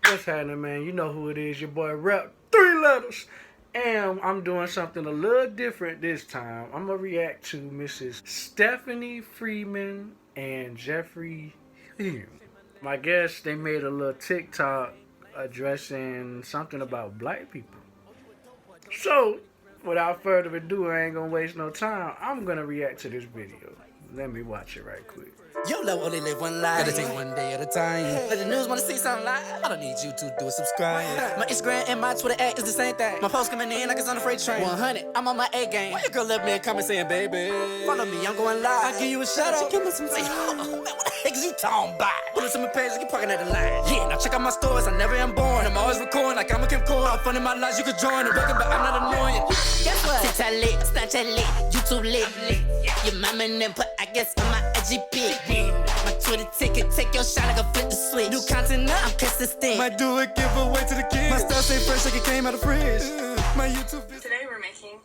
What's happening, man? You know who it is. Your boy Rep 3 letters. And I'm doing something a little different this time. I'm going to react to Mrs. Stephanie Freeman and Jeffrey Hume. I guess they made a little TikTok addressing something about black people. So, without further ado, I ain't going to waste no time. I'm going to react to this video. Let me watch it right quick. Your love only live one life. Gotta take one day at a time. Let the news wanna see something live. I don't need you to do is subscribe. My Instagram and my Twitter ad is the same thing. My post coming in like it's on a freight train. 100, I'm on my A game. Why your girl left me a comment saying, baby, follow me, I'm going live. I give you a shout out. Give me some time. Man, what the heck is you talking about? Pull up to my page, keep parking at the line. Yeah, now check out my stories. I never am born. I'm always recording like I'm a Kim Core. I'm fun in my life, you could join the record, but I'm not annoying. Guess what? TikTok lit, Snapchat lit, YouTube lit. Your mama and put, I guess, on my IGP. My Twitter ticket, take your shot, I can flip the switch. New content now, I'm consistent. Might do a giveaway to the kids. My stuff stay fresh like it came out of the fridge. My YouTube. Today we're making.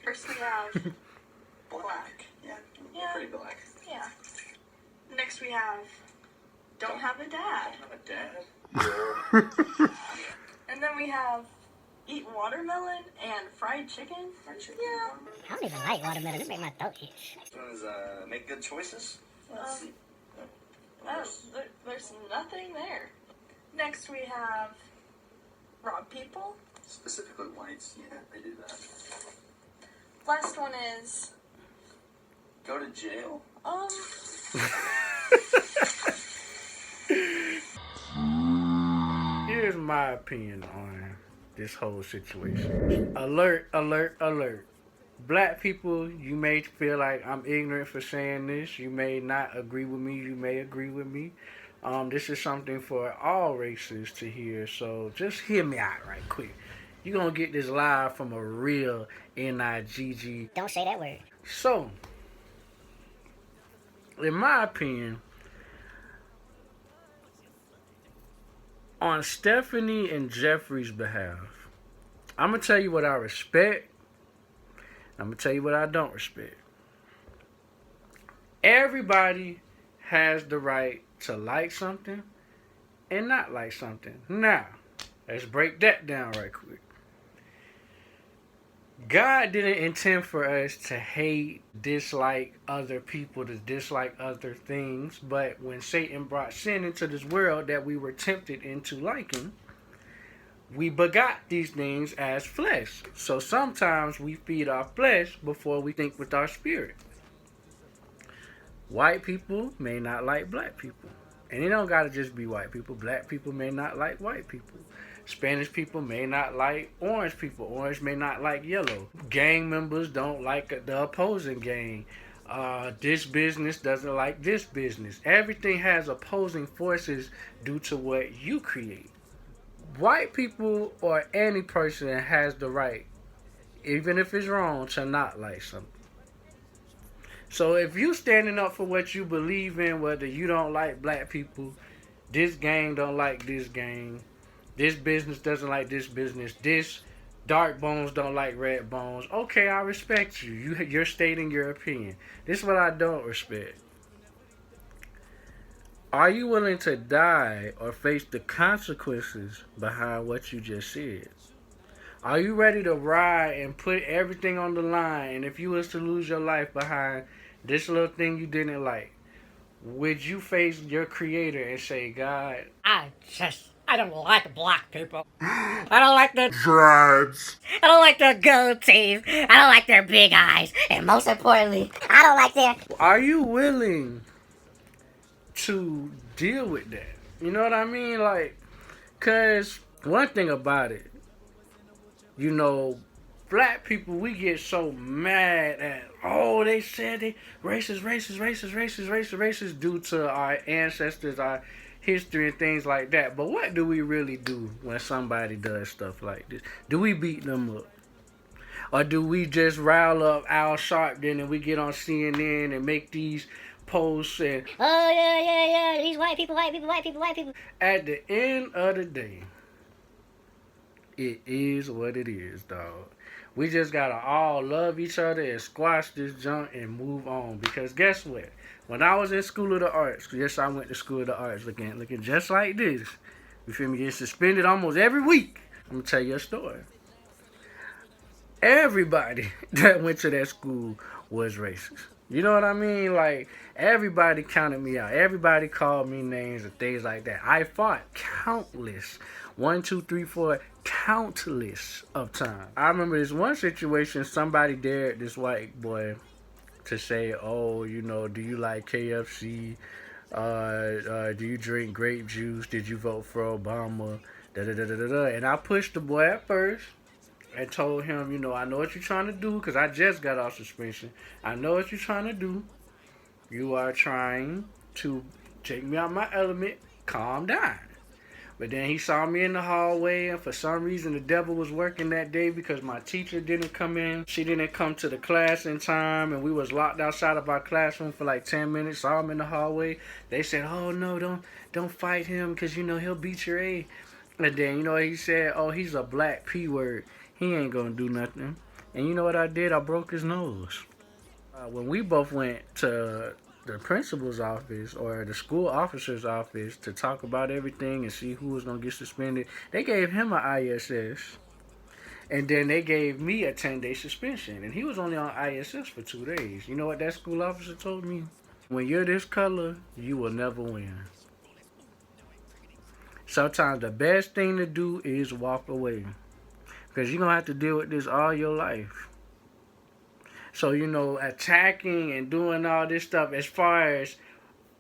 First we have black. Yeah. Pretty black. Yeah. Next we have don't have a dad. Have a dad? And then we have eat watermelon and fried chicken. Fried chicken? Yeah. I don't even like watermelon. It make my throat itch. This one is make good choices. Let's see. There's nothing there. Next we have rob people. Specifically whites, yeah, they do that. Last one is Go to jail. Here's my opinion on this whole situation. Alert, alert, alert. Black people, you may feel like I'm ignorant for saying this. You may not agree with me. You may agree with me. This is something for all races to hear. So just hear me out right quick. You're going to get this live from a real N-I-G-G. Don't say that word. So, in my opinion, on Stephanie and Jeffrey's behalf, I'm going to tell you what I respect. I'm going to tell you what I don't respect. Everybody has the right to like something and not like something. Now, let's break that down right quick. God didn't intend for us to hate, dislike other people, to dislike other things. But when Satan brought sin into this world that we were tempted into liking, we begot these things as flesh. So sometimes we feed our flesh before we think with our spirit. White people may not like black people. And it don't gotta just be white people. Black people may not like white people. Spanish people may not like orange people. Orange may not like yellow. Gang members don't like the opposing gang. This business doesn't like this business. Everything has opposing forces due to what you create. White people or any person has the right, even if it's wrong, to not like something. So if you standing up for what you believe in, whether you don't like black people, this gang don't like this gang, this business doesn't like this business, this dark bones don't like red bones, okay, I respect you. You're stating your opinion. This is what I don't respect. Are you willing to die or face the consequences behind what you just said? Are you ready to ride and put everything on the line? And if you was to lose your life behind this little thing you didn't like, would you face your creator and say, God, I don't like black people. I don't like their drugs. I don't like their goatees. I don't like their big eyes. And most importantly, I don't like their... Are you willing to deal with that? You know what I mean? Like, cause one thing about it, you know, black people, we get so mad at, oh, they said they racist due to our ancestors, our history and things like that. But what do we really do when somebody does stuff like this? Do we beat them up? Or do we just rile up Al Sharpton and we get on CNN and make these posts and, oh, yeah, these white people. At the end of the day, it is what it is, dog. We just gotta all love each other and squash this junk and move on. Because guess what? When I was in School of the Arts, yes, I went to School of the Arts looking just like this. You feel me? Getting suspended almost every week. I'm gonna tell you a story. Everybody that went to that school was racist. You know what I mean? Like, everybody counted me out. Everybody called me names and things like that. I fought countless. 1, 2, 3, 4, countless of times. I remember this one situation, somebody dared this white boy to say, oh, you know, do you like KFC? Do you drink grape juice? Did you vote for Obama? Da, da, da, da, da, da. And I pushed the boy at first and told him, you know, I know what you're trying to do because I just got off suspension. I know what you're trying to do. You are trying to take me out my element. Calm down. But then he saw me in the hallway, and for some reason the devil was working that day because my teacher didn't come in. She didn't come to the class in time, and we was locked outside of our classroom for like 10 minutes. Saw him in the hallway. They said, oh, no, don't fight him because, you know, he'll beat your A. And then, you know, he said, oh, he's a black P word. He ain't going to do nothing. And you know what I did? I broke his nose. When we both went to the principal's office or the school officer's office to talk about everything and see who was going to get suspended, they gave him an ISS. And then they gave me a 10-day suspension. And he was only on ISS for 2 days. You know what that school officer told me? When you're this color, you will never win. Sometimes the best thing to do is walk away. Because you're going to have to deal with this all your life. So, you know, attacking and doing all this stuff as far as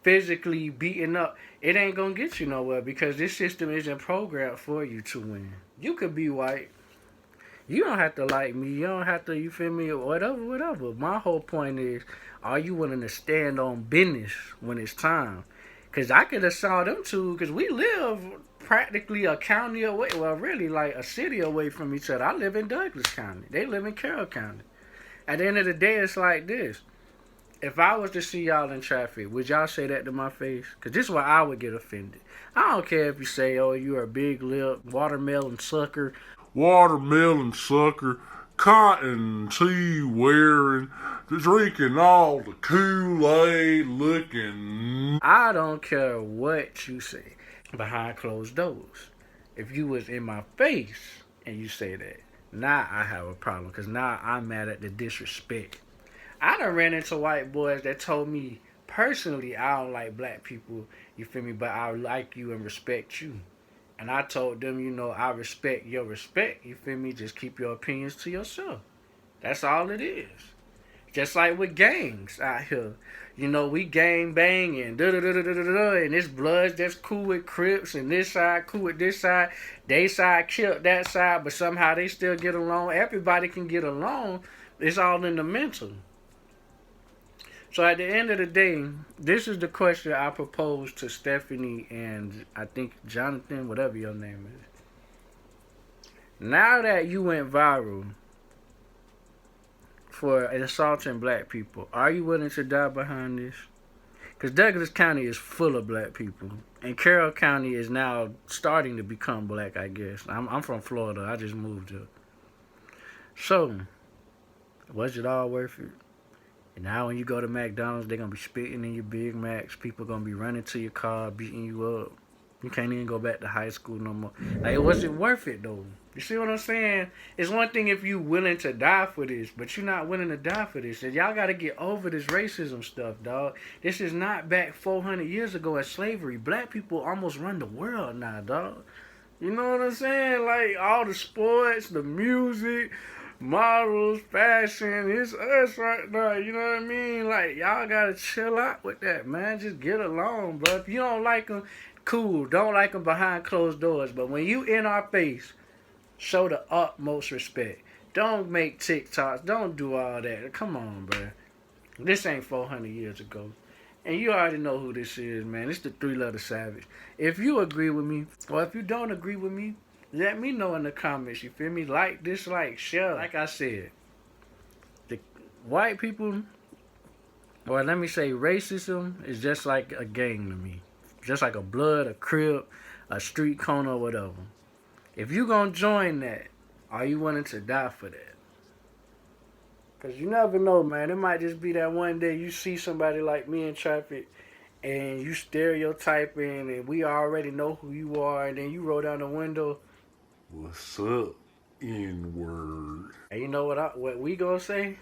physically beating up, it ain't going to get you nowhere because this system isn't programmed for you to win. You could be white. You don't have to like me. You don't have to, you feel me, whatever. My whole point is, are you willing to stand on business when it's time? Because I could have saw them too, because we live practically a county away, well, really like a city away from each other. I live in Douglas County. They live in Carroll County. At the end of the day, it's like this. If I was to see y'all in traffic, would y'all say that to my face? Because this is why I would get offended. I don't care if you say, oh, you're a big lip, watermelon sucker, cotton tea wearing, drinking all the Kool-Aid looking. I don't care what you say behind closed doors. If you was in my face and you say that, now I have a problem because now I'm mad at the disrespect. I done ran into white boys that told me personally I don't like black people, you feel me, but I like you and respect you. And I told them, you know, I respect your respect, you feel me, just keep your opinions to yourself. That's all it is. Just like with gangs out here. You know, we gang banging, and this blood's just cool with Crips, and this side cool with this side. They side killed that side, but somehow they still get along. Everybody can get along. It's all in the mental. So at the end of the day, this is the question I proposed to Stephanie and I think Jonathan, whatever your name is. Now that you went viral for assaulting black people, are you willing to die behind this? Because Douglas County is full of black people. And Carroll County is now starting to become black, I guess. I'm from Florida. I just moved here. So, was it all worth it? And now when you go to McDonald's, they're going to be spitting in your Big Macs. People going to be running to your car, beating you up. You can't even go back to high school no more. Like, was it worth it, though? You see what I'm saying? It's one thing if you willing to die for this, but you're not willing to die for this. And y'all got to get over this racism stuff, dog. This is not back 400 years ago as slavery. Black people almost run the world now, dog. You know what I'm saying? Like, all the sports, the music, models, fashion, it's us right now, you know what I mean? Like, y'all gotta chill out with that, man. Just get along, bro. If you don't like them, cool. Don't like them behind closed doors. But when you in our face, show the utmost respect. Don't make TikToks. Don't do all that. Come on, bro. This ain't 400 years ago. And you already know who this is, man. It's the 3-letter Savage. If you agree with me, or if you don't agree with me, let me know in the comments, you feel me? Like, dislike, share. Like I said, the white people, or let me say racism, is just like a gang to me. Just like a blood, a crib, a street corner, or whatever. If you gonna join that, are you willing to die for that? Because you never know, man. It might just be that one day you see somebody like me in traffic and you stereotyping and we already know who you are, and then you roll down the window. What's up, N-word? And you know what we gonna say?